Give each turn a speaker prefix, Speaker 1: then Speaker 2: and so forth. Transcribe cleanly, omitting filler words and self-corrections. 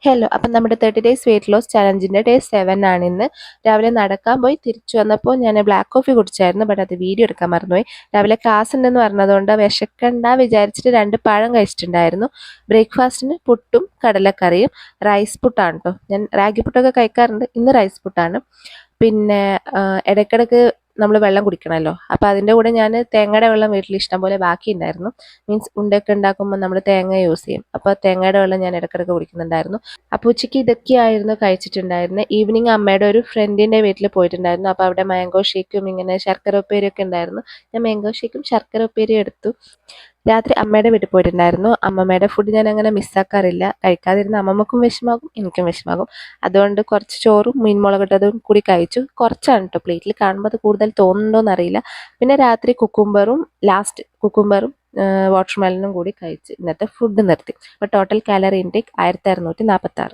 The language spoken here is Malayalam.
Speaker 1: ഹലോ, അപ്പം നമ്മുടെ 30 ഡേയ്സ് വെയിറ്റ് ലോസ് ചലഞ്ചിൻ്റെ ഡേ 7 ആണ് ഇന്ന്. രാവിലെ നടക്കാൻ പോയി തിരിച്ചു വന്നപ്പോൾ ഞാൻ ബ്ലാക്ക് കോഫി കുടിച്ചായിരുന്നു. ബട്ട് അത് വീഡിയോ എടുക്കാൻ മറന്നുപോയി. രാവിലെ ക്ലാസ് ഉണ്ടെന്ന് പറഞ്ഞതുകൊണ്ട് വിശക്കണ്ട വിചാരിച്ചിട്ട് 2 പഴം കഴിച്ചിട്ടുണ്ടായിരുന്നു. ബ്രേക്ക്ഫാസ്റ്റിന് പുട്ടും കടലക്കറിയും. റൈസ് പുട്ടാണ് കേട്ടോ. ഞാൻ റാഗി പുട്ടൊക്കെ കഴിക്കാറുണ്ട്, ഇന്ന് റൈസ് പുട്ടാണ്. പിന്നെ ഇടയ്ക്കിടയ്ക്ക് നമ്മൾ വെള്ളം കുടിക്കണമല്ലോ, അപ്പോൾ അതിൻ്റെ കൂടെ ഞാൻ തേങ്ങയുടെ വെള്ളം വീട്ടിൽ ഇഷ്ടം പോലെ ബാക്കി ഉണ്ടായിരുന്നു. മീൻസ് ഉണ്ടൊക്കെ ഉണ്ടാക്കുമ്പോൾ നമ്മൾ തേങ്ങ യൂസ് ചെയ്യും, അപ്പോൾ തേങ്ങയുടെ വെള്ളം ഞാൻ ഇടയ്ക്കിടയ്ക്ക് കുടിക്കുന്നുണ്ടായിരുന്നു. അപ്പോൾ ഉച്ചയ്ക്ക് ഇതൊക്കെയായിരുന്നു കഴിച്ചിട്ടുണ്ടായിരുന്നത്. ഈവനിങ് അമ്മയുടെ ഒരു ഫ്രണ്ടിൻ്റെ വീട്ടിൽ പോയിട്ടുണ്ടായിരുന്നു. അപ്പോൾ അവിടെ മാംഗോ ഷേക്കും ഇങ്ങനെ ശർക്കര ഉപ്പേരിയൊക്കെ ഉണ്ടായിരുന്നു. ഞാൻ മാംഗോ ഷേക്കും ശർക്കര ഉപ്പേരിയും എടുത്തു. രാത്രി അമ്മയുടെ വീട്ടിൽ പോയിട്ടുണ്ടായിരുന്നു. അമ്മമ്മയുടെ ഫുഡ് ഞാൻ അങ്ങനെ മിസ്സാക്കാറില്ല. കഴിക്കാതിരുന്ന അമ്മമ്മക്കും വിഷമാകും, എനിക്കും വിഷമാകും. അതുകൊണ്ട് കുറച്ച് ചോറും മീൻ മുളകിട്ടതും കൂടി കഴിച്ചു. കുറച്ചാണ് കേട്ടോ, പ്ലേറ്റിൽ കാണുമ്പോൾ അത് കൂടുതൽ തോന്നുന്നുണ്ടോയെന്ന് അറിയില്ല. പിന്നെ രാത്രി കുക്കുംബറും വാട്ടർമെലനും കൂടി കഴിച്ച് ഇന്നത്തെ ഫുഡ് നിർത്തി. അപ്പോൾ ടോട്ടൽ കാലറി ഇൻടേക്ക് 1646.